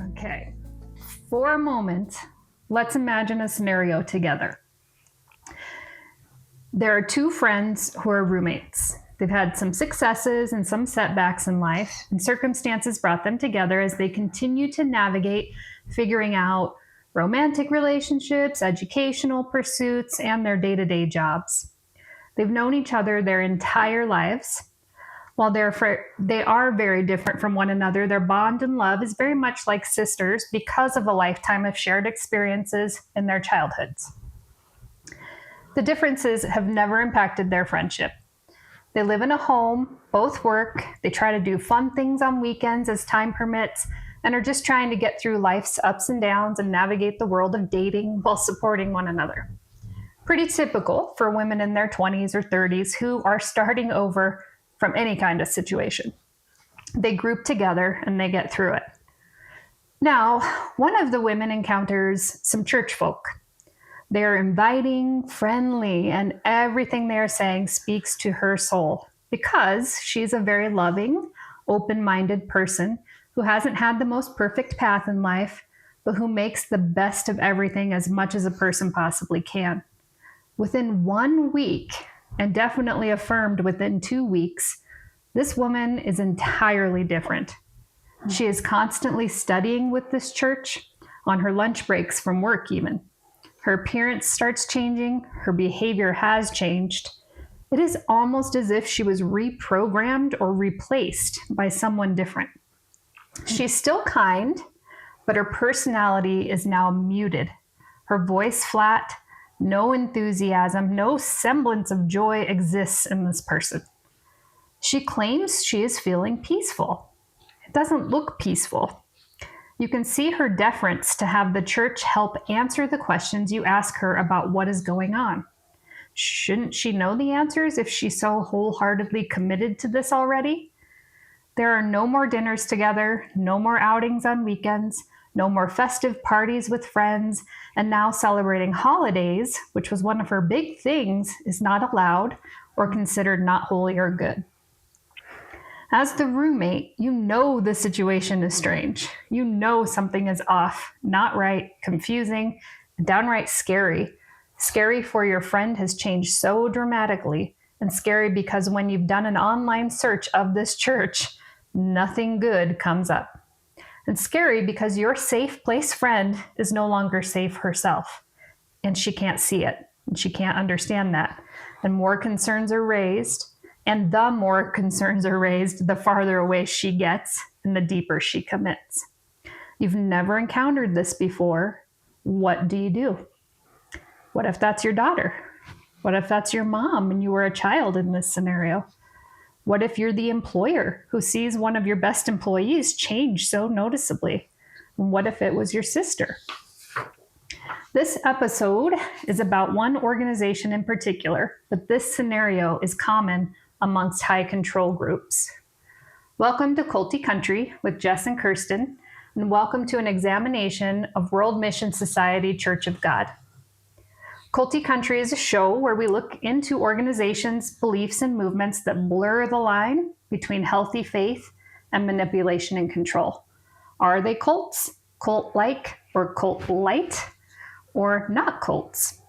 Okay, for a moment, let's imagine a scenario together. There are two friends who are roommates. They've had some successes and some setbacks in life, and circumstances brought them together as they continue to navigate figuring out romantic relationships, educational pursuits, and their day-to-day jobs. They've known each other their entire lives. While they are very different from one another, their bond and love is very much like sisters because of a lifetime of shared experiences in their childhoods. The differences have never impacted their friendship. They live in a home, both work, they try to do fun things on weekends as time permits, and are just trying to get through life's ups and downs and navigate the world of dating while supporting one another. Pretty typical for women in their 20s or 30s who are starting over from any kind of situation. They group together and they get through it. Now, one of the women encounters some church folk. They are inviting, friendly, and everything they are saying speaks to her soul because she's a very loving, open-minded person who hasn't had the most perfect path in life, but who makes the best of everything as much as a person possibly can. Within 1 week, and definitely affirmed within 2 weeks, this woman is entirely different. She is constantly studying with this church, on her lunch breaks from work even. Her appearance starts changing, her behavior has changed. It is almost as if she was reprogrammed or replaced by someone different. She's still kind, but her personality is now muted. Her voice flat, no enthusiasm, no semblance of joy exists in this person. She claims she is feeling peaceful. It doesn't look peaceful. You can see her deference to have the church help answer the questions you ask her about what is going on. Shouldn't she know the answers if she's so wholeheartedly committed to this already? There are no more dinners together, no more outings on weekends, no more festive parties with friends, and now celebrating holidays, which was one of her big things, is not allowed or considered not holy or good. As the roommate, you know the situation is strange. You know something is off, not right, confusing, downright scary. Scary for your friend has changed so dramatically, and scary because when you've done an online search of this church, nothing good comes up. And scary because your safe place friend is no longer safe herself. And she can't see it. And she can't understand that. And more concerns are raised. And the more concerns are raised, the farther away she gets and the deeper she commits. You've never encountered this before. What do you do? What if that's your daughter? What if that's your mom and you were a child in this scenario? What if you're the employer who sees one of your best employees change so noticeably? And what if it was your sister? This episode is about one organization in particular, but this scenario is common amongst high control groups. Welcome to Culty Country with Jess and Kirsten, and welcome to an examination of World Mission Society Church of God. Culty Country is a show where we look into organizations, beliefs, and movements that blur the line between healthy faith and manipulation and control. Are they cults, cult-like, or cult-light, or not cults?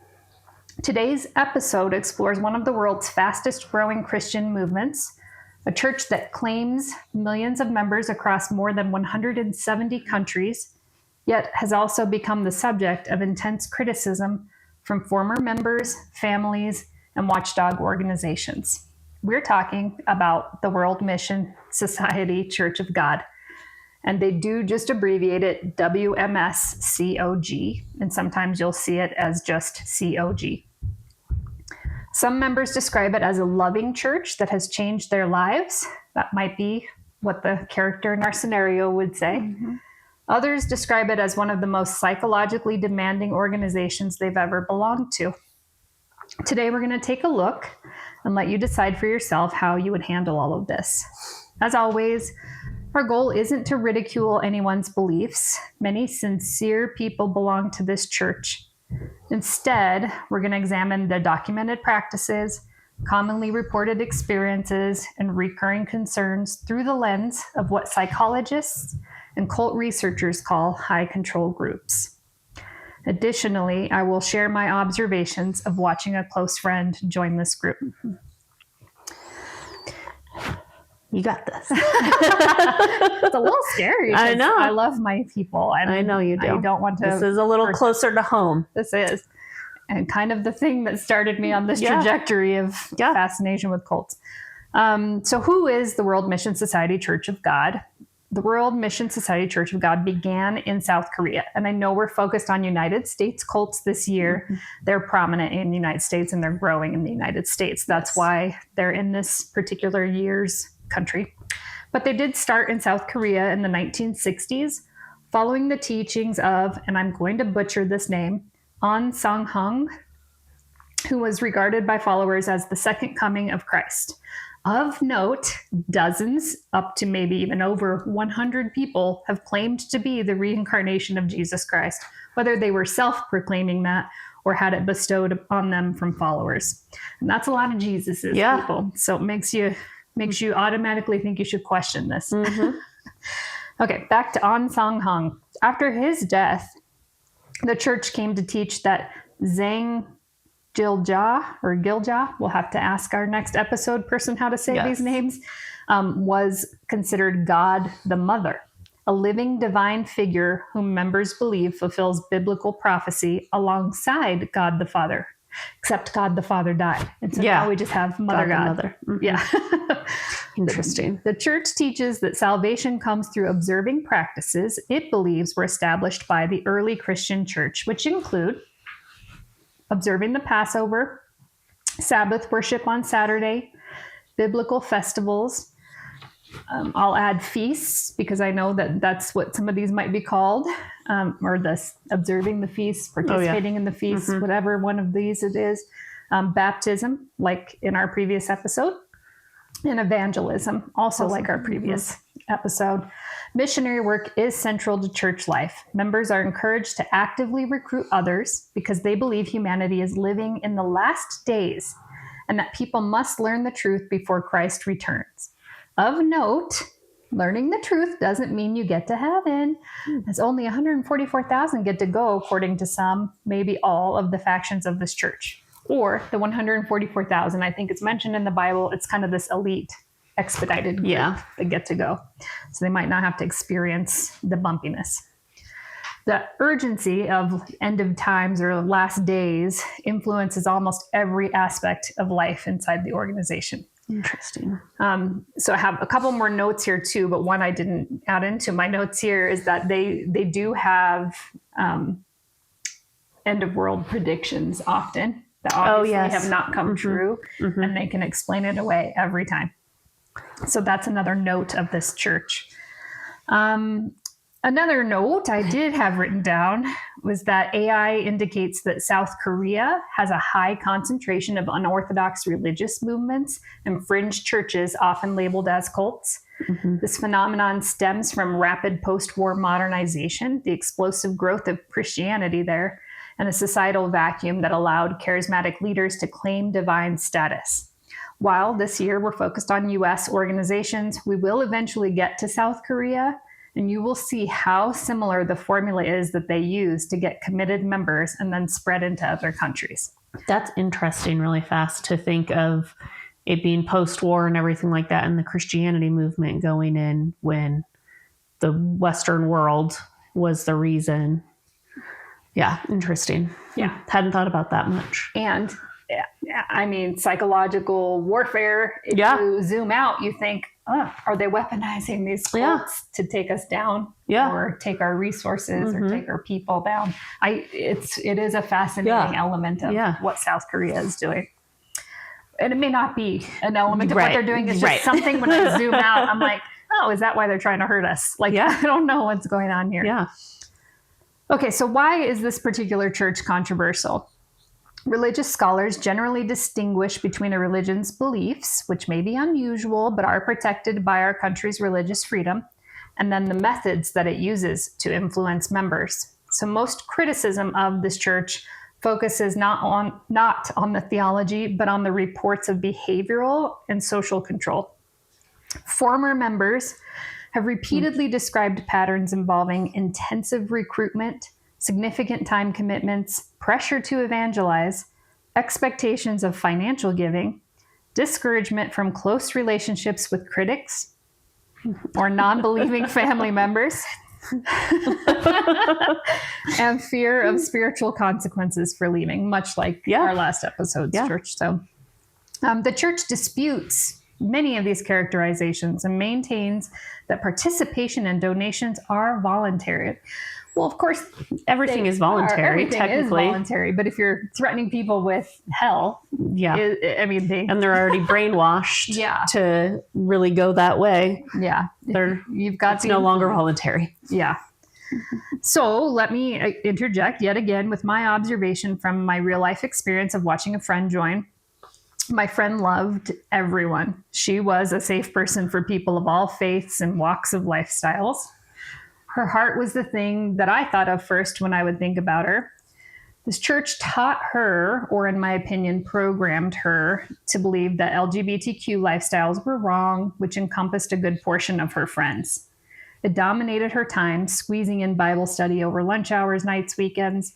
Today's episode explores one of the world's fastest growing Christian movements, a church that claims millions of members across more than 170 countries, yet has also become the subject of intense criticism from former members, families, and watchdog organizations. We're talking about the World Mission Society Church of God, and they do just abbreviate it WMSCOG, and sometimes you'll see it as just COG. Some members describe it as a loving church that has changed their lives. That might be what the character in our scenario would say. Mm-hmm. Others describe it as one of the most psychologically demanding organizations they've ever belonged to. Today, we're going to take a look and let you decide for yourself how you would handle all of this. As always, our goal isn't to ridicule anyone's beliefs. Many sincere people belong to this church. Instead, we're going to examine the documented practices, commonly reported experiences, and recurring concerns through the lens of what psychologists and cult researchers call high control groups. Additionally, I will share my observations of watching a close friend join this group. You got this. It's a little scary. I know. I love my people. And I know you do. I don't want to. This is a little closer to home. This is. And kind of the thing that started me on this trajectory of fascination with cults. So who is the World Mission Society Church of God? The World Mission Society Church of God began in South Korea. And I know we're focused on United States cults this year. Mm-hmm. They're prominent in the United States and they're growing in the United States. That's why they're in this particular year's country. But they did start in South Korea in the 1960s, following the teachings of, and I'm going to butcher this name, An Sang-hung, who was regarded by followers as the second coming of Christ. Of note, dozens, up to maybe even over 100 people have claimed to be the reincarnation of Jesus Christ, whether they were self-proclaiming that or had it bestowed on them from followers. And that's a lot of Jesus's people. So it makes you automatically think you should question this. Mm-hmm. Okay, back to An Sang-hung. After his death, the church came to teach that Zhang Gilja, we'll have to ask our next episode person how to say these names, was considered God the Mother, a living divine figure whom members believe fulfills biblical prophecy alongside God the Father. Except God the Father died. And so now we just have Mother God. Mother. Mm-hmm. Yeah. Interesting. The church teaches that salvation comes through observing practices it believes were established by the early Christian church, which include observing the Passover, Sabbath worship on Saturday, biblical festivals. I'll add feasts because I know that that's what some of these might be called, or this observing the feasts, participating in the feasts, whatever one of these it is. Baptism, like in our previous episode, and evangelism, also like our previous episode. Missionary work is central to church life. Members are encouraged to actively recruit others because they believe humanity is living in the last days and that people must learn the truth before Christ returns. Of note, learning the truth doesn't mean you get to heaven, as only 144,000 get to go, according to some, maybe all of the factions of this church. Or the 144,000, I think it's mentioned in the Bible, it's kind of this elite, expedited group that get to go. So they might not have to experience the bumpiness. The urgency of end of times or last days influences almost every aspect of life inside the organization. Interesting. So I have a couple more notes here too, but one I didn't add into my notes here is that they do have end of world predictions often that obviously have not come true, and they can explain it away every time. So that's another note of this church. Another note I did have written down was that AI indicates that South Korea has a high concentration of unorthodox religious movements and fringe churches, often labeled as cults. This phenomenon stems from rapid post-war modernization, the explosive growth of Christianity there, and a societal vacuum that allowed charismatic leaders to claim divine status. While this year we're focused on U.S. organizations, we will eventually get to South Korea, and you will see how similar the formula is that they use to get committed members and then spread into other countries. That's interesting, really fast to think of it being post-war and everything like that, and the Christianity movement going in when the Western world was the reason. Yeah, interesting. Yeah. Hadn't thought about that much. And I mean, psychological warfare, if you zoom out, you think, are they weaponizing these cults to take us down or take our resources or take our people down? It is a fascinating element of what South Korea is doing. And it may not be an element of what they're doing. It's just something when I zoom out, I'm like, oh, is that why they're trying to hurt us? Like, I don't know what's going on here. Yeah. Okay, so why is this particular church controversial? Religious scholars generally distinguish between a religion's beliefs, which may be unusual but are protected by our country's religious freedom, and then the methods that it uses to influence members. So most criticism of this church focuses not on the theology, but on the reports of behavioral and social control. Former members have repeatedly described patterns involving intensive recruitment, significant time commitments, pressure to evangelize, expectations of financial giving, discouragement from close relationships with critics or non-believing family members, and fear of spiritual consequences for leaving, much like our last episode's church. So the church disputes many of these characterizations and maintains that participation and donations are voluntary. Well, of course, everything is voluntary, technically. Is voluntary, but if you're threatening people with hell, I mean, and they're already brainwashed to really go that way. Yeah, it's no longer voluntary. Yeah. So let me interject yet again with my observation from my real life experience of watching a friend join. My friend loved everyone. She was a safe person for people of all faiths and walks of lifestyles. Her heart was the thing that I thought of first when I would think about her. This church taught her, or in my opinion, programmed her to believe that LGBTQ lifestyles were wrong, which encompassed a good portion of her friends. It dominated her time, squeezing in Bible study over lunch hours, nights, weekends.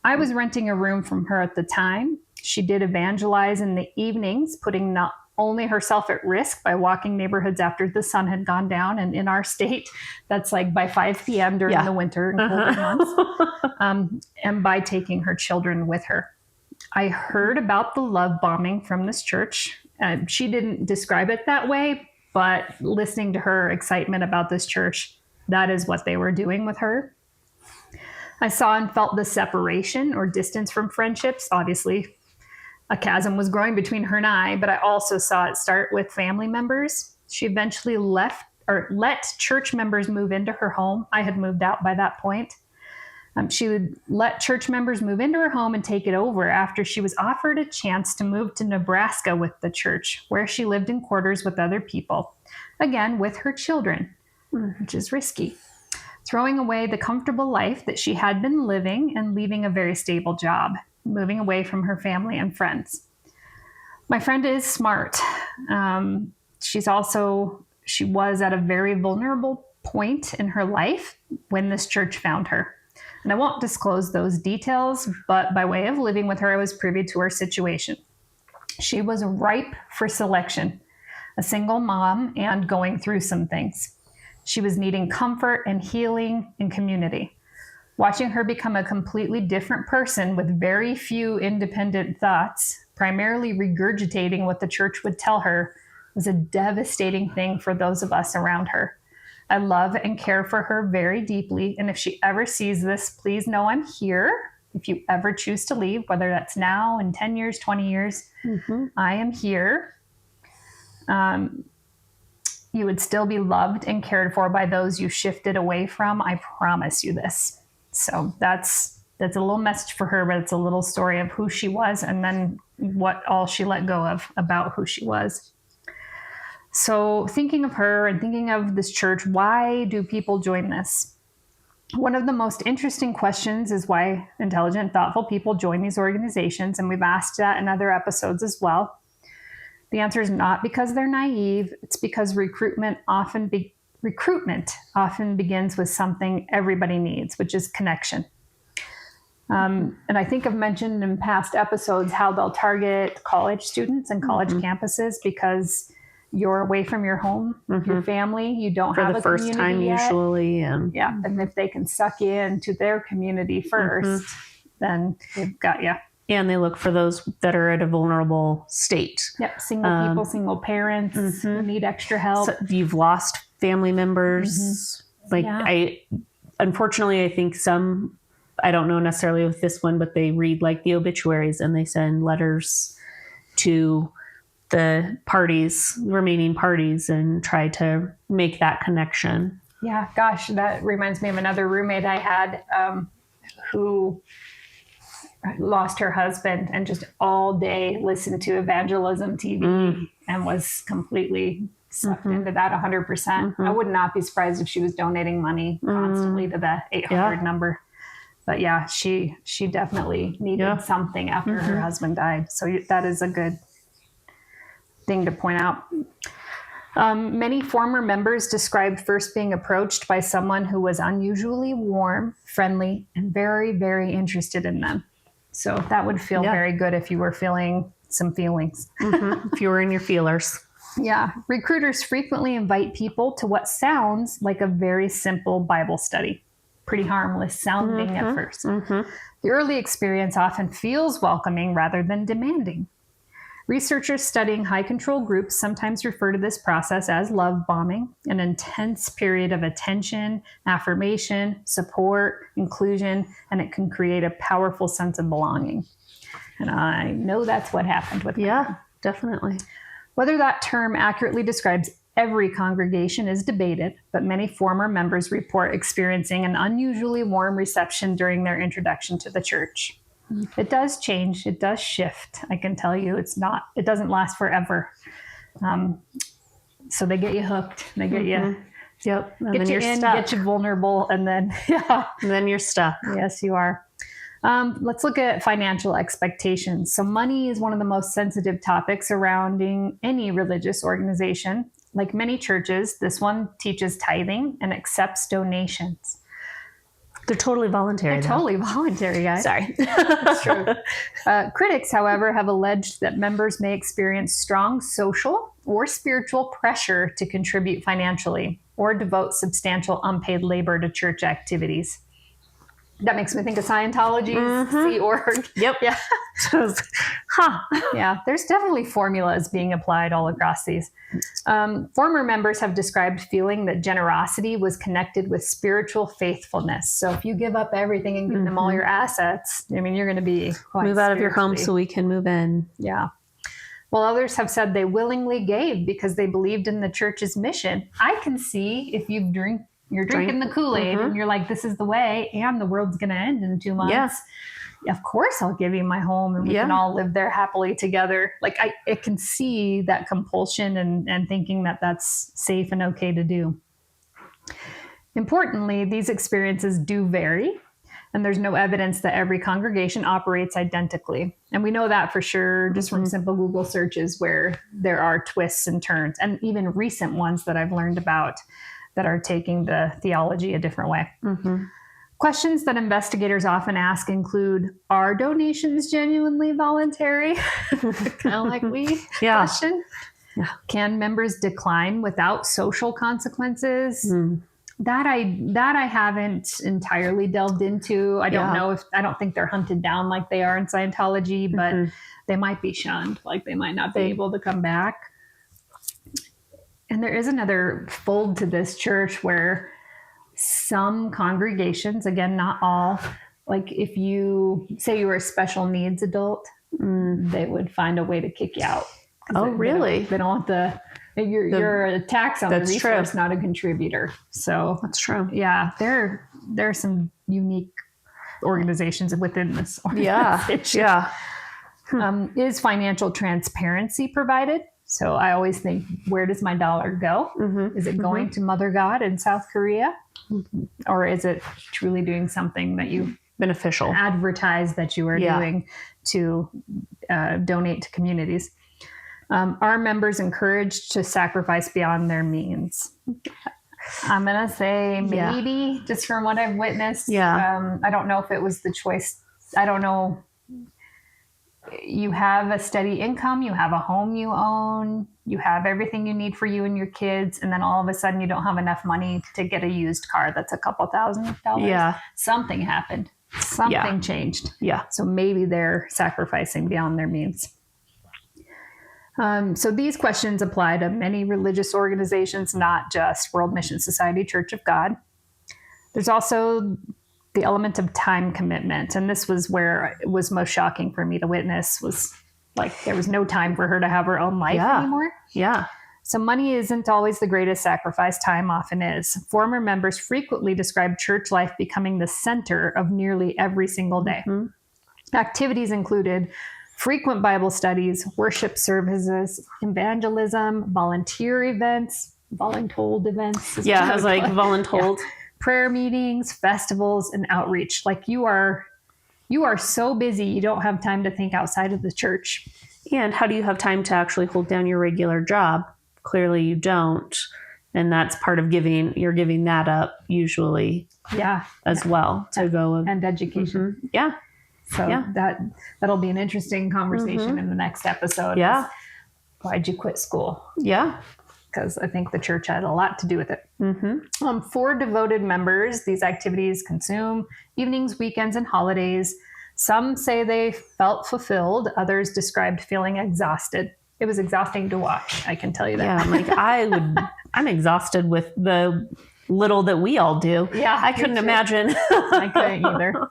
I was renting a room from her at the time. She did evangelize in the evenings, putting not only herself at risk by walking neighborhoods after the sun had gone down. And in our state, that's like by 5 p.m. during the winter and colder months, and by taking her children with her. I heard about the love bombing from this church. She didn't describe it that way, but listening to her excitement about this church, that is what they were doing with her. I saw and felt the separation or distance from friendships. Obviously, a chasm was growing between her and I, but I also saw it start with family members. She eventually let church members move into her home. I had moved out by that point. She would let church members move into her home and take it over after she was offered a chance to move to Nebraska with the church, where she lived in quarters with other people, again, with her children, which is risky. Throwing away the comfortable life that she had been living and leaving a very stable job, moving away from her family and friends. My friend is smart. She was at a very vulnerable point in her life when this church found her. And I won't disclose those details, but by way of living with her, I was privy to her situation. She was ripe for selection, a single mom and going through some things. She was needing comfort and healing and community. Watching her become a completely different person with very few independent thoughts, primarily regurgitating what the church would tell her, was a devastating thing for those of us around her. I love and care for her very deeply, and if she ever sees this, please know I'm here. If you ever choose to leave, whether that's now, in 10 years, 20 years, I am here. You would still be loved and cared for by those you shifted away from. I promise you this. So that's a little message for her, but it's a little story of who she was and then what all she let go of about who she was. So thinking of her and thinking of this church, why do people join this? One of the most interesting questions is why intelligent, thoughtful people join these organizations, and we've asked that in other episodes as well. The answer is not because they're naive. It's because recruitment often begins with something everybody needs, which is connection. And I think I've mentioned in past episodes how they'll target college students and college campuses because you're away from your home, your family. You don't have a community for the first time yet. Usually. And and if they can suck you into their community first, then they've got you. And they look for those that are at a vulnerable state. Yep, single people, single parents who need extra help. So you've lost family members. Unfortunately, I think some, I don't know necessarily with this one, but they read like the obituaries and they send letters to the remaining parties and try to make that connection. Yeah, gosh, that reminds me of another roommate I had who lost her husband and just all day listened to evangelism TV and was completely sucked into that 100%. I would not be surprised if she was donating money constantly to the 800 number. But yeah, she definitely needed something after her husband died. So that is a good thing to point out. Many former members described first being approached by someone who was unusually warm, friendly, and very, very interested in them. So that would feel very good if you were feeling some feelings. If you were in your feelers. Yeah. Recruiters frequently invite people to what sounds like a very simple Bible study. Pretty harmless sounding at first. The early experience often feels welcoming rather than demanding. Researchers studying high control groups sometimes refer to this process as love bombing, an intense period of attention, affirmation, support, inclusion, and it can create a powerful sense of belonging. And I know that's what happened with Yeah, definitely. Whether that term accurately describes every congregation is debated, but many former members report experiencing an unusually warm reception during their introduction to the church. It does change. It does shift. I can tell you it doesn't last forever. So they get you hooked. They get you, Yep. And get then you you're in, stuck. get you vulnerable, and then, And then you're stuck. Yes, you are. Let's look at financial expectations. So money is one of the most sensitive topics surrounding any religious organization. Like many churches, this one teaches tithing and accepts donations. They're totally voluntary. They're totally voluntary, guys. Sorry. That's true. Critics, however, have alleged that members may experience strong social or spiritual pressure to contribute financially or devote substantial unpaid labor to church activities. That makes me think of Scientology's Sea Org. Yep. Yeah. Huh. Yeah, there's definitely formulas being applied all across these. Former members have described feeling that generosity was connected with spiritual faithfulness. So if you give up everything and give them all your assets, I mean, you're going to be quite Move out of your home spiritually- so we can move in. Yeah. While others have said they willingly gave because they believed in the church's mission. I can see if you're drinking the Kool-Aid and you're like, this is the way, and the world's going to end in 2 months. Yes. Of course I'll give you my home and we can all live there happily together. Like I can see that compulsion and thinking that that's safe and okay to do. Importantly, these experiences do vary, and there's no evidence that every congregation operates identically. And we know that for sure just from simple Google searches where there are twists and turns, and even recent ones that I've learned about that are taking the theology a different way. Questions that investigators often ask include, are donations genuinely voluntary? Kind of like we question. Yeah. Can members decline without social consequences? That I haven't entirely delved into. I don't think they're hunted down like they are in Scientology, but they might be shunned. Like they might not be able to come back. And there is another fold to this church where some congregations, again, not all, like if you say you were a special needs adult, they would find a way to kick you out. Oh, really? They don't want you're a tax on the resource, not a contributor. So that's true. Yeah, there are some unique organizations within this organization. Is financial transparency provided? So I always think, where does my dollar go? Is it going to Mother God in South Korea? Or is it truly doing something that you beneficial advertise that you are doing to donate to communities? Are members encouraged to sacrifice beyond their means? I'm going to say maybe, just from what I've witnessed. I don't know if it was the choice. I don't know. You have a steady income, you have a home you own, you have everything you need for you and your kids, and then all of a sudden you don't have enough money to get a used car that's a couple $1,000. Yeah. Something happened. Something changed. Yeah. So maybe they're sacrificing beyond their means. So these questions apply to many religious organizations, not just World Mission Society Church of God. There's also the element of time commitment. And this was where it was most shocking for me to witness, was like there was no time for her to have her own life anymore. Yeah. So money isn't always the greatest sacrifice. Time often is. Former members frequently describe church life becoming the center of nearly every single day. Activities included frequent Bible studies, worship services, evangelism, volunteer events, voluntold events. Yeah, I was like voluntold. Yeah. Prayer meetings, festivals, and outreach. Like you are so busy, you don't have time to think outside of the church. And how do you have time to actually hold down your regular job? Clearly you don't. And that's part of you're giving that up usually as well to go. And education. Mm-hmm. Yeah. So that'll be an interesting conversation in the next episode. Yeah. Why'd you quit school? Yeah. Because I think the church had a lot to do with it. Mm-hmm. For devoted members, these activities consume evenings, weekends, and holidays. Some say they felt fulfilled. Others described feeling exhausted. It was exhausting to watch. I can tell you that. Yeah, I'm exhausted with the little that we all do. Yeah, I couldn't imagine. I couldn't either.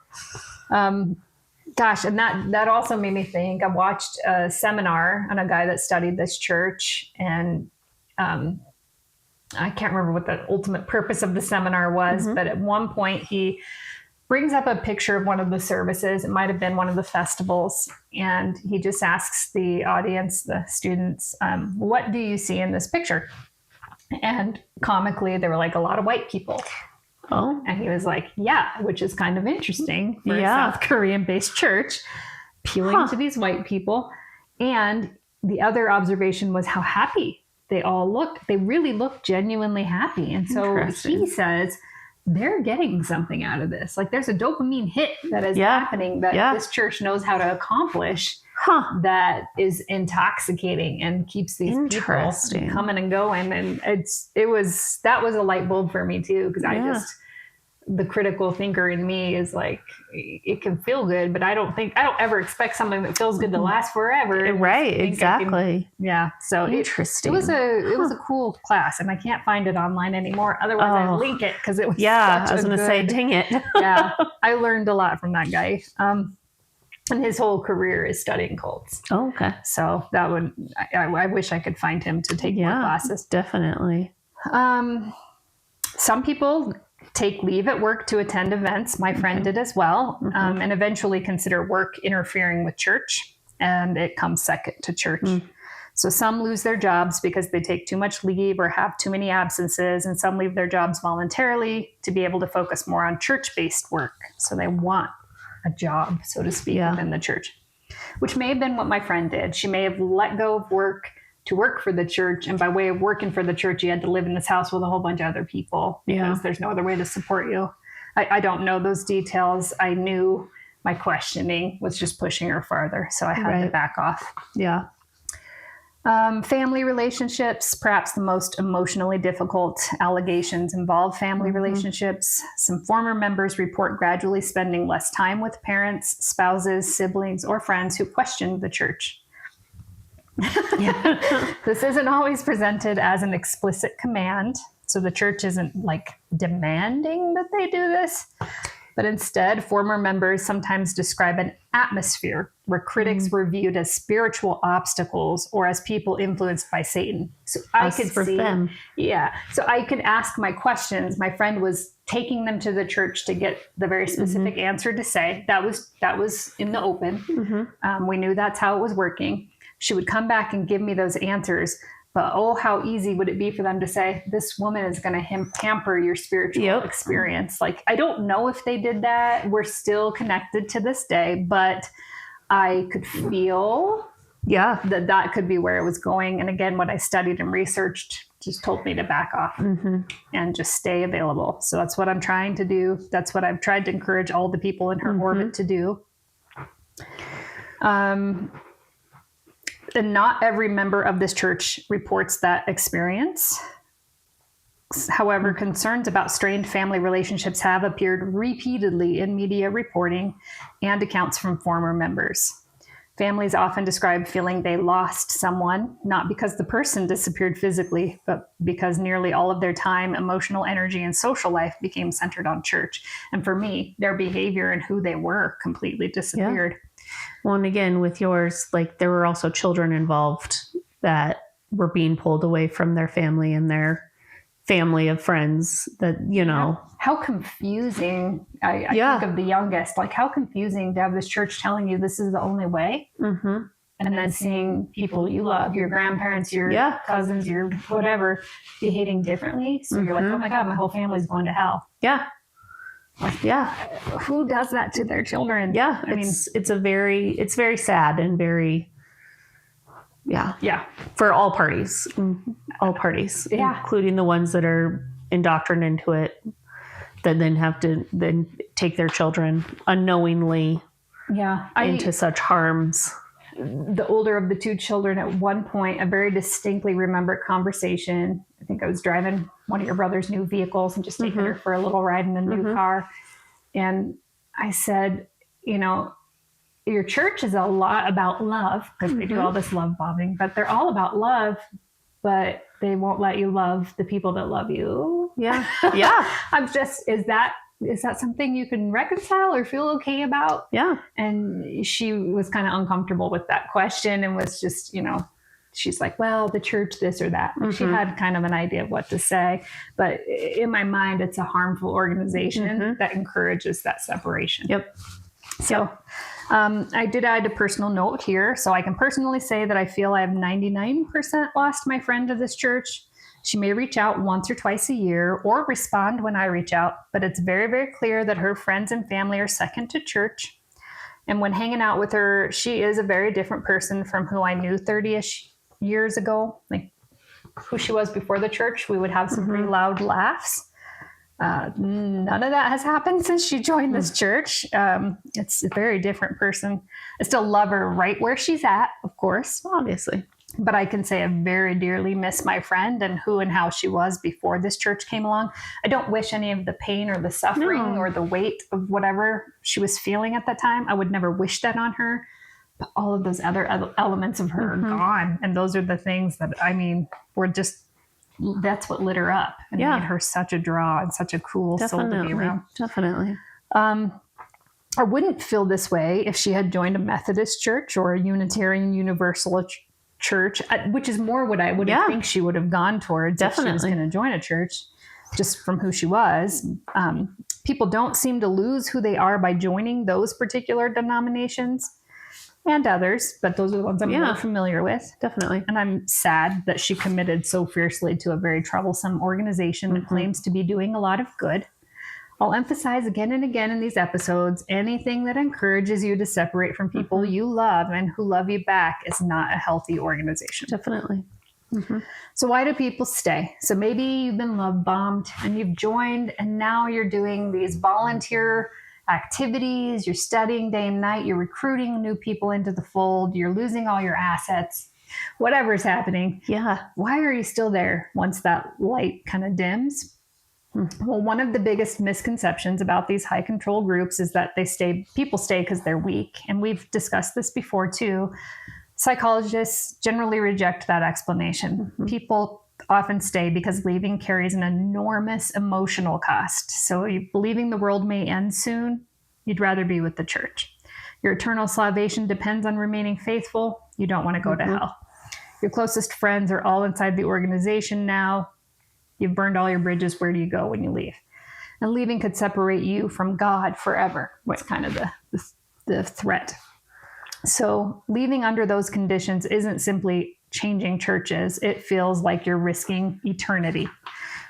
Gosh, and that also made me think. I watched a seminar on a guy that studied this church, and I can't remember what the ultimate purpose of the seminar was, but at one point he brings up a picture of one of the services. It might have been one of the festivals. And he just asks the audience, the students, what do you see in this picture? And comically, there were like a lot of white people. Oh. And he was like, yeah, which is kind of interesting for a South Korean-based church, appealing to these white people. And the other observation was how happy they all looked. They really looked genuinely happy. And so he says, they're getting something out of this. Like there's a dopamine hit that is happening that this church knows how to accomplish that is intoxicating and keeps these people coming and going. And that was a light bulb for me too. Because the critical thinker in me is like, it can feel good, but I don't ever expect something that feels good to last forever. Right. Exactly. So interesting. It was a cool class, and I can't find it online anymore. Otherwise I'd link it because it was I was going to say, dang it. I learned a lot from that guy. And his whole career is studying cults. Oh, okay. So I wish I could find him to take more classes. Definitely. Some people take leave at work to attend events. My friend did as well, and eventually consider work interfering with church, and it comes second to church. So some lose their jobs because they take too much leave or have too many absences, and some leave their jobs voluntarily to be able to focus more on church-based work. So they want a job, so to speak, within the church, which may have been what my friend did. She may have let go of work to work for the church. And by way of working for the church, you had to live in this house with a whole bunch of other people because there's no other way to support you. I don't know those details. I knew my questioning was just pushing her farther. So I had to back off. Yeah. Family relationships, perhaps the most emotionally difficult allegations involve family relationships. Some former members report gradually spending less time with parents, spouses, siblings, or friends who questioned the church. This isn't always presented as an explicit command. So the church isn't like demanding that they do this, but instead former members sometimes describe an atmosphere where critics were viewed as spiritual obstacles or as people influenced by Satan. So I could see them. So I could ask my questions. My friend was taking them to the church to get the very specific answer to say. That was in the open. We knew that's how it was working. She would come back and give me those answers. But how easy would it be for them to say, this woman is going to hamper your spiritual experience. Like, I don't know if they did that. We're still connected to this day, but I could feel that could be where it was going. And again, what I studied and researched just told me to back off and just stay available. So that's what I'm trying to do. That's what I've tried to encourage all the people in her orbit to do. And not every member of this church reports that experience. However, concerns about strained family relationships have appeared repeatedly in media reporting and accounts from former members. Families often describe feeling they lost someone, not because the person disappeared physically, but because nearly all of their time, emotional energy, and social life became centered on church. And for me, their behavior and who they were completely disappeared. Well, and again, with yours, like there were also children involved that were being pulled away from their family and their family of friends that, you know. How confusing. I think of the youngest, like how confusing to have this church telling you this is the only way. Mm-hmm. And then seeing people you love, your grandparents, your cousins, your whatever, behaving differently. So you're like, oh my God, my whole family's going to hell. Yeah. Yeah. Who does that to their children? Yeah. I mean, it's very sad and very, for all parties, including the ones that are indoctrinated into it, that then have to then take their children unknowingly into such harms. The older of the two children, at one point, I very distinctly remember a conversation. I think I was driving one of your brother's new vehicles and just taking her for a little ride in a new car. And I said, you know, your church is a lot about love, because they do all this love bombing, but they're all about love, but they won't let you love the people that love you. Yeah. Yeah. Is that something you can reconcile or feel okay about? Yeah. And she was kind of uncomfortable with that question and was just, you know, she's like, well, the church, this or that. She had kind of an idea of what to say. But in my mind, it's a harmful organization that encourages that separation. Yep. So I did add a personal note here. So I can personally say that I feel I have 99% lost my friend to this church. She may reach out once or twice a year or respond when I reach out, but it's very, very clear that her friends and family are second to church. And when hanging out with her, she is a very different person from who I knew 30-ish years ago, like who she was before the church. We would have some pretty loud laughs. None of that has happened since she joined this church. It's a very different person. I still love her right where she's at, of course, obviously. But I can say I very dearly miss my friend and who and how she was before this church came along. I don't wish any of the pain or the suffering or the weight of whatever she was feeling at that time. I would never wish that on her. But all of those other elements of her are gone. And those are the things that, I mean, were just, that's what lit her up and made her such a draw and such a cool soul to be around. Definitely. I wouldn't feel this way if she had joined a Methodist church or a Unitarian Universalist church, which is more what I would think she would have gone towards if she was going to join a church, just from who she was. People don't seem to lose who they are by joining those particular denominations and others, but those are the ones I'm more familiar with. Definitely. And I'm sad that she committed so fiercely to a very troublesome organization that claims to be doing a lot of good. I'll emphasize again and again in these episodes, anything that encourages you to separate from people you love and who love you back is not a healthy organization. Definitely. So why do people stay? So maybe you've been love bombed and you've joined and now you're doing these volunteer activities, you're studying day and night, you're recruiting new people into the fold, you're losing all your assets, whatever's happening. Yeah. Why are you still there once that light kind of dims? Well, one of the biggest misconceptions about these high control groups is that people stay because they're weak. And we've discussed this before too. Psychologists generally reject that explanation. People often stay because leaving carries an enormous emotional cost. So believing the world may end soon, you'd rather be with the church. Your eternal salvation depends on remaining faithful. You don't want to go to hell. Your closest friends are all inside the organization now. You've burned all your bridges. Where do you go when you leave? And leaving could separate you from God forever. What's kind of the threat. So leaving under those conditions isn't simply changing churches. It feels like you're risking eternity.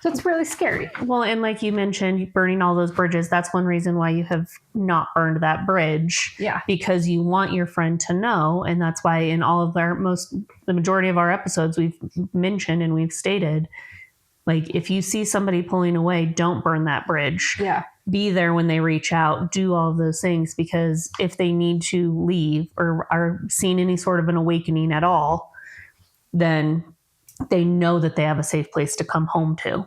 So it's really scary. Well, and like you mentioned, burning all those bridges, that's one reason why you have not burned that bridge. Yeah. Because you want your friend to know. And that's why in all of the majority of our episodes, we've mentioned and we've stated, like, if you see somebody pulling away, don't burn that bridge. Yeah. Be there when they reach out, do all of those things, because if they need to leave or are seeing any sort of an awakening at all, then they know that they have a safe place to come home to.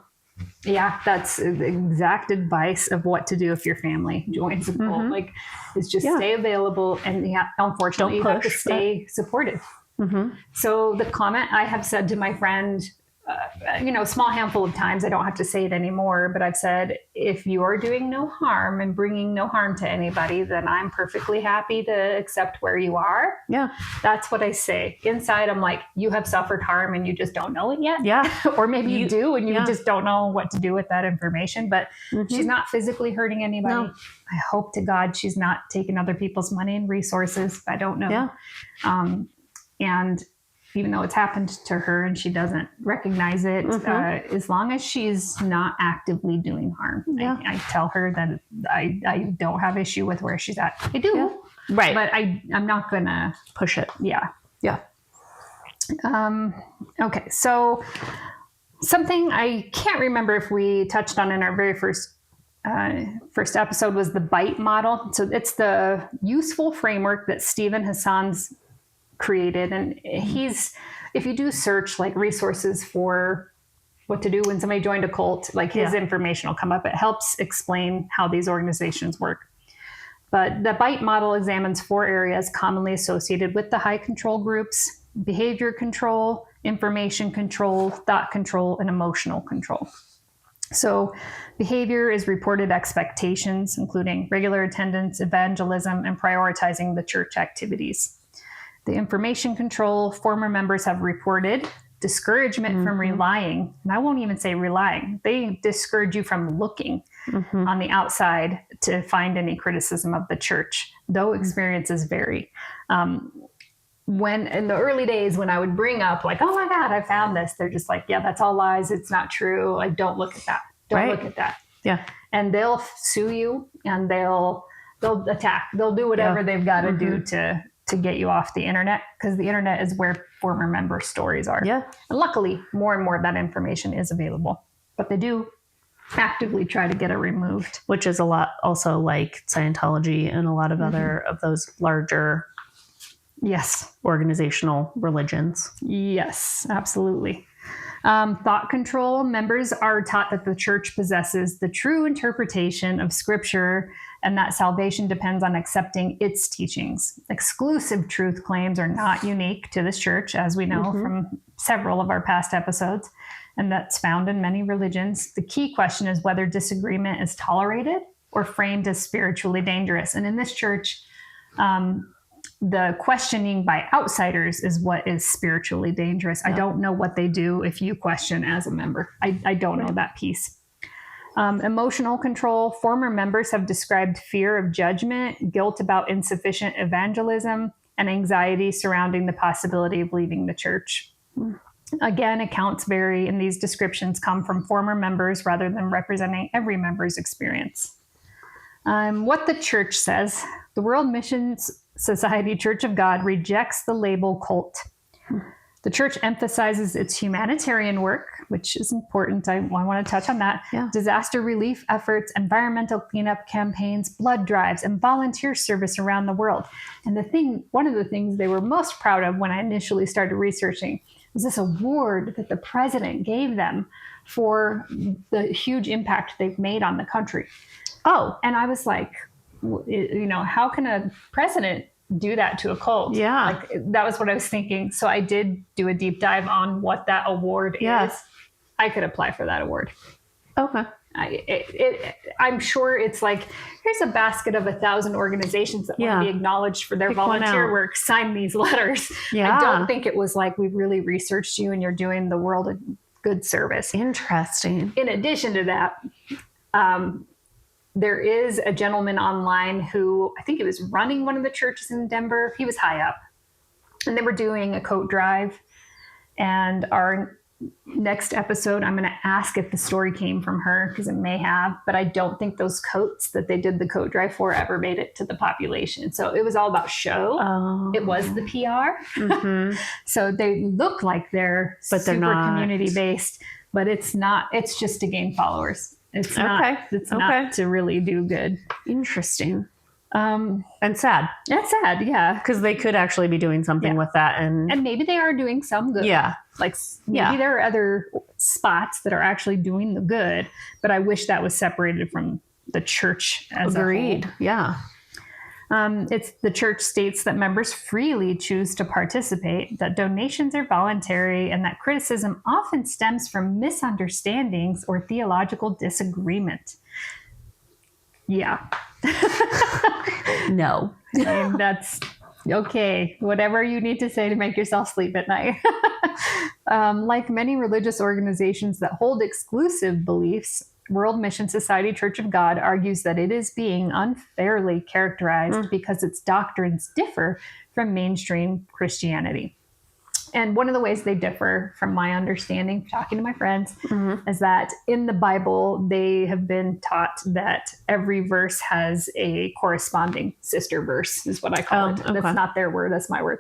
Yeah, that's the exact advice of what to do if your family joins a cult. Like, is just stay available, and unfortunately, you have to stay supportive. So the comment I have said to my friend small handful of times, I don't have to say it anymore, but I've said, if you are doing no harm and bringing no harm to anybody, then I'm perfectly happy to accept where you are. Yeah. That's what I say. Inside, I'm like, you have suffered harm and you just don't know it yet. Yeah. Or maybe you do and you just don't know what to do with that information, but she's not physically hurting anybody. No. I hope to God she's not taking other people's money and resources. I don't know. Yeah. And even though it's happened to her and she doesn't recognize it, as long as she's not actively doing harm, I tell her that I don't have issue with where she's at. I do. Yeah. Right. But I'm not going to push it. Yeah. Yeah. Okay. So something I can't remember if we touched on in our very first episode was the BITE model. So it's the useful framework that Stephen Hassan's created, and if you do search like resources for what to do when somebody joined a cult, like his information will come up. It helps explain how these organizations work. But the BITE model examines 4 areas commonly associated with the high control groups: behavior control, information control, thought control, and emotional control. So behavior is reported expectations, including regular attendance, evangelism, and prioritizing the church activities. The information control, former members have reported discouragement from relying. And I won't even say relying. They discourage you from looking on the outside to find any criticism of the church, though experiences vary. When in the early days, when I would bring up like, oh my God, I found this, they're just like, yeah, that's all lies. It's not true. Like, don't look at that. Don't look at that. Yeah. And they'll sue you and they'll attack. They'll do whatever they've got to do to get you off the internet, because the internet is where former member stories are. Yeah. And luckily, more and more of that information is available, but they do actively try to get it removed. Which is a lot also like Scientology and a lot of other of those larger organizational religions. Yes, absolutely. Thought control. Members are taught that the church possesses the true interpretation of scripture and that salvation depends on accepting its teachings. Exclusive truth claims are not unique to this church, as we know from several of our past episodes, and that's found in many religions. The key question is whether disagreement is tolerated or framed as spiritually dangerous. And in this church, the questioning by outsiders is what is spiritually dangerous. I don't know what they do if you question as a member. I don't know that piece. Emotional control. Former members have described fear of judgment, guilt about insufficient evangelism, and anxiety surrounding the possibility of leaving the church. Again, accounts vary, and these descriptions come from former members rather than representing every member's experience. What the church says: the World Missions Society Church of God rejects the label cult. The church emphasizes its humanitarian work, which is important. I want to touch on that. Yeah. Disaster relief efforts, environmental cleanup campaigns, blood drives, and volunteer service around the world. And one of the things they were most proud of when I initially started researching was this award that the president gave them for the huge impact they've made on the country. Oh, and I was like, how can a president do that to a cult? Yeah. Like, that was what I was thinking. So I did do a deep dive on what that award is. I could apply for that award. Okay. I'm sure it's like, here's a basket of 1,000 organizations that want to be acknowledged for their volunteer work. Sign these letters. Yeah. I don't think it was like, we've really researched you and you're doing the world a good service. Interesting. In addition to that, there is a gentleman online who, I think he was running one of the churches in Denver. He was high up. And they were doing a coat drive. And our next episode, I'm going to ask if the story came from her, because it may have. But I don't think those coats that they did the coat drive for ever made it to the population. So it was all about show. Oh. It was the PR. Mm-hmm. So they look like they're super community-based. But it's not. It's just to gain followers. It's not. It's not to really do good. Interesting. And sad. That's sad, yeah. Because they could actually be doing something with that, and maybe they are doing some good. Yeah. Like maybe there are other spots that are actually doing the good, but I wish that was separated from the church as a whole. Yeah. The church states that members freely choose to participate, that donations are voluntary, and that criticism often stems from misunderstandings or theological disagreement. Yeah. No. I mean, that's okay. Whatever you need to say to make yourself sleep at night. Like many religious organizations that hold exclusive beliefs, World Mission Society Church of God argues that it is being unfairly characterized because its doctrines differ from mainstream Christianity. And one of the ways they differ, from my understanding, talking to my friends, is that in the Bible, they have been taught that every verse has a corresponding sister verse, is what I call it. Okay. That's not their word, that's my word.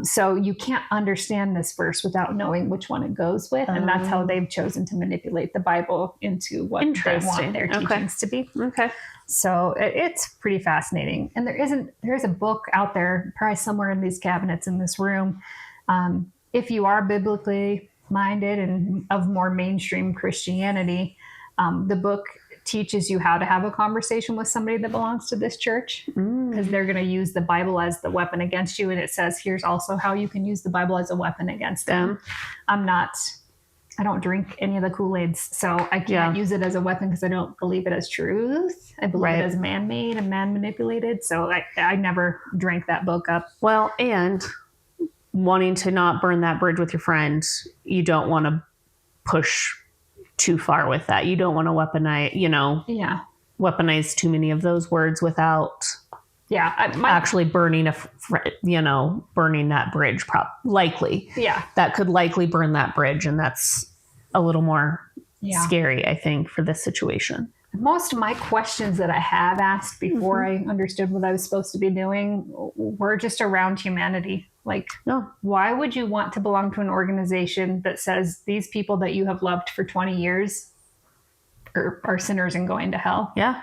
So you can't understand this verse without knowing which one it goes with. And that's how they've chosen to manipulate the Bible into what they want their teachings to be. Okay. So it's pretty fascinating. And there is a book out there, probably somewhere in these cabinets in this room. If you are biblically minded and of more mainstream Christianity, the book teaches you how to have a conversation with somebody that belongs to this church, because they're going to use the Bible as the weapon against you. And it says, here's also how you can use the Bible as a weapon against them. I don't drink any of the Kool-Aids, so I can't use it as a weapon because I don't believe it as truth. I believe it as man-made and man-manipulated. So I never drank that book up. Well, and wanting to not burn that bridge with your friend, you don't want to push too far with that. You don't want to weaponize too many of those words without actually burning burning that bridge. Likely. Yeah. That could likely burn that bridge. And that's a little more scary, I think, for this situation. Most of my questions that I have asked before I understood what I was supposed to be doing were just around humanity. Like, why would you want to belong to an organization that says these people that you have loved for 20 years are sinners and going to hell? Yeah.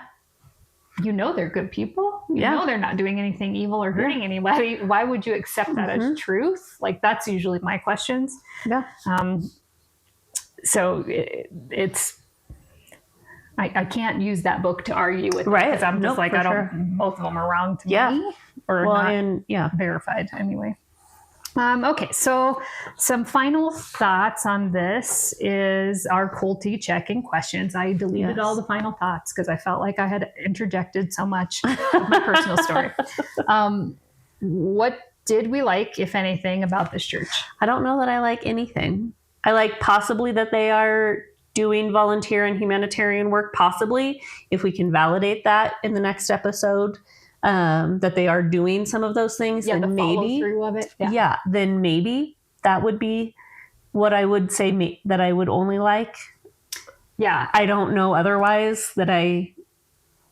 You know they're good people. You know they're not doing anything evil or hurting anybody. Why would you accept that as truth? Like, that's usually my questions. Yeah. So it's... I can't use that book to argue with, because I'm just both of them are wrong to me, or not verified anyway. Okay, so some final thoughts on this is our Culty check-in questions. I deleted all the final thoughts because I felt like I had interjected so much with my personal story. What did we like, if anything, about this church? I don't know that I like anything. I like possibly that they are doing volunteer and humanitarian work, possibly, if we can validate that in the next episode, that they are doing some of those things. Yeah, then the follow through of it. Yeah, then maybe that would be what I would say that I would only like. Yeah. I don't know otherwise that I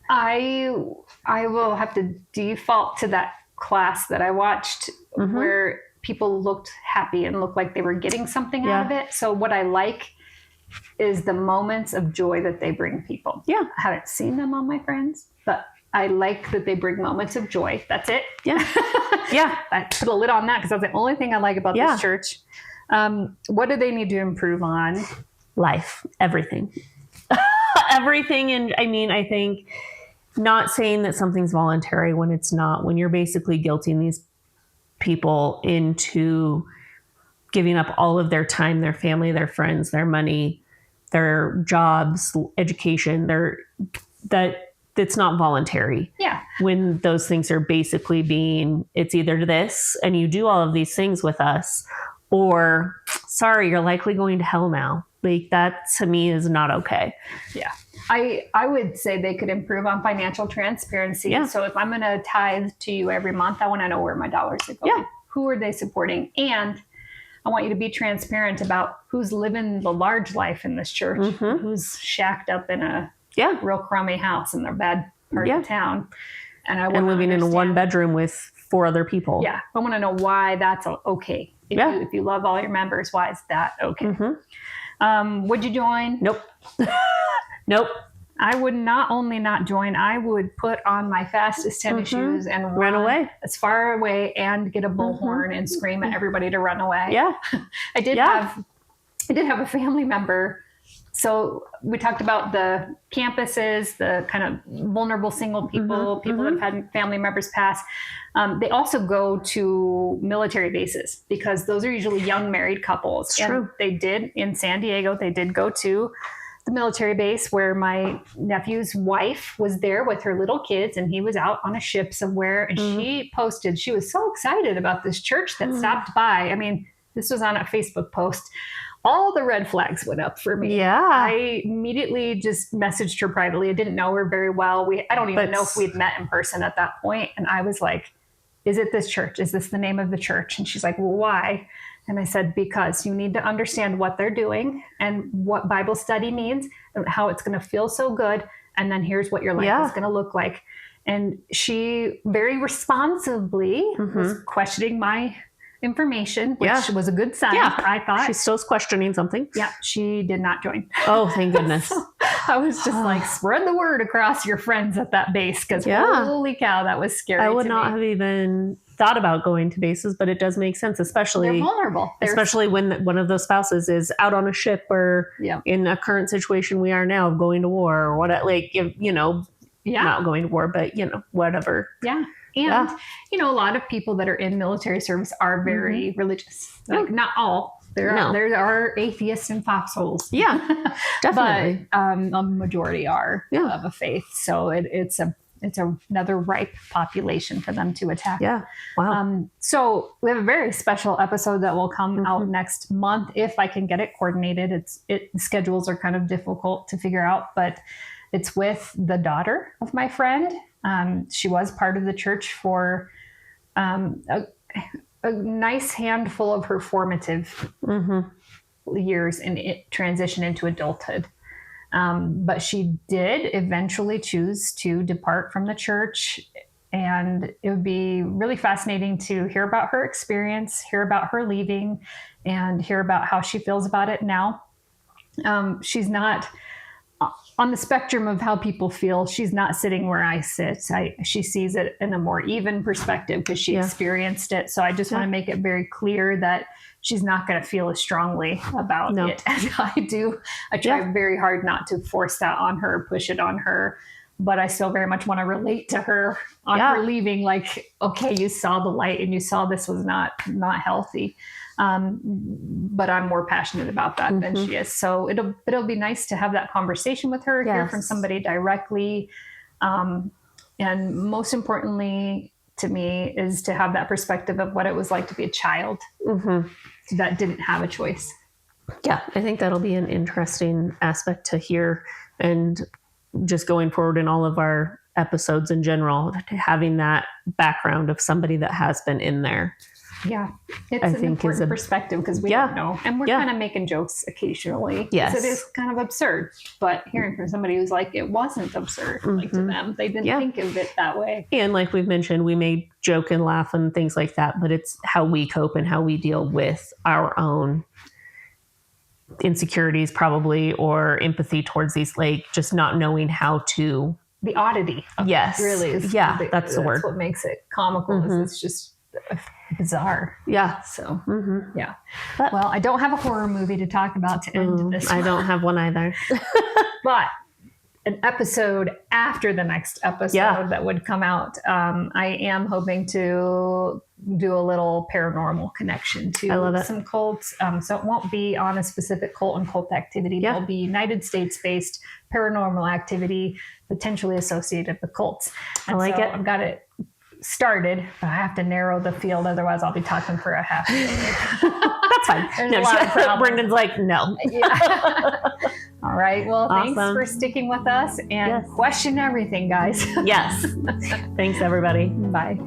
will have to default to that class that I watched where people looked happy and looked like they were getting something out of it. So what I like is the moments of joy that they bring people. Yeah. I haven't seen them on my friends, but I like that they bring moments of joy. That's it. Yeah. I put a lid on that because that's the only thing I like about this church. What do they need to improve on? Life. Everything. Everything. And I mean, I think not saying that something's voluntary when it's not, when you're basically guilting these people into giving up all of their time, their family, their friends, their money, their jobs, education, it's not voluntary. Yeah. When those things are basically it's either this and you do all of these things with us, or sorry, you're likely going to hell now. Like, that to me is not okay. Yeah. I would say they could improve on financial transparency. Yeah. So if I'm going to tithe to you every month, I want to know where my dollars are going. Yeah. Who are they supporting? And I want you to be transparent about who's living the large life in this church, who's shacked up in a real crummy house in the bad part of town. And living in a one bedroom with 4 other people. Yeah. I want to know why that's okay. If you love all your members, why is that okay? Would you join? Nope. Nope. I would not only not join, I would put on my fastest tennis shoes and run away as far away and get a bullhorn and scream at everybody to run away. Yeah. I did have a family member So we talked about the campuses, the kind of vulnerable single people, people that have had family members pass. They also go to military bases because those are usually young married couples. It's and true. they did in San Diego, they did go to the military base where my nephew's wife was there with her little kids, and he was out on a ship somewhere. And she posted, she was so excited about this church that stopped by. I mean, this was on a Facebook post. All the red flags went up for me. Yeah. I immediately just messaged her privately. I didn't know her very well. I don't even know if we'd met in person at that point. And I was like, is it this church? Is this the name of the church? And she's like, well, why? And I said, because you need to understand what they're doing and what Bible study means and how it's going to feel so good. And then here's what your life is going to look like. And she very responsibly was questioning my information, which was a good sign, I thought. She's still questioning something. Yeah, she did not join. Oh, thank goodness. So I was just like, spread the word across your friends at that base, because holy cow, that was scary. I would not have even thought about going to bases, but it does make sense, especially they're vulnerable. Especially when one of those spouses is out on a ship or in a current situation we are now of going to war or what, like, not going to war, but whatever. Yeah. And, a lot of people that are in military service are very religious. Like, not all. There are atheists and foxholes. Yeah, definitely. But a majority are of a faith. So it's another ripe population for them to attack. Yeah. Wow. So we have a very special episode that will come out next month if I can get it coordinated. The schedules are kind of difficult to figure out, but it's with the daughter of my friend. She was part of the church for a nice handful of her formative years and transition into adulthood. But she did eventually choose to depart from the church. And it would be really fascinating to hear about her experience, hear about her leaving, and hear about how she feels about it now. She's not on the spectrum of how people feel. She's not sitting where I sit. She sees it in a more even perspective because she experienced it. So I just want to make it very clear that she's not going to feel as strongly about it as I do. I try very hard not to force that on her, push it on her, but I still very much want to relate to her on her leaving. Like, okay, you saw the light and you saw this was not healthy. But I'm more passionate about that than she is. So it'll be nice to have that conversation with her, hear from somebody directly. And most importantly to me is to have that perspective of what it was like to be a child that didn't have a choice. Yeah, I think that'll be an interesting aspect to hear, and just going forward in all of our episodes in general, having that background of somebody that has been in there. Yeah, it's an important perspective because we don't know. And we're kind of making jokes occasionally. Yes. It is kind of absurd. But hearing from somebody who's like, it wasn't absurd like to them. They didn't think of it that way. And like we've mentioned, we may joke and laugh and things like that, but it's how we cope and how we deal with our own insecurities probably, or empathy towards these, like just not knowing how to. The oddity of it really is. That's the word. That's what makes it comical. Is it's just bizarre. Yeah. So, But, well, I don't have a horror movie to talk about to end this one. I don't have one either. But an episode after the next episode that would come out, I am hoping to do a little paranormal connection to some cults. So it won't be on a specific cult and cult activity. It'll be United States-based paranormal activity potentially associated with cults. And I like it. I've got it started, but I have to narrow the field. Otherwise, I'll be talking for a half hour. That's fine. Brendan's like, no. All right. Well, thanks for sticking with us and question everything, guys. Yes. Thanks, everybody. Bye.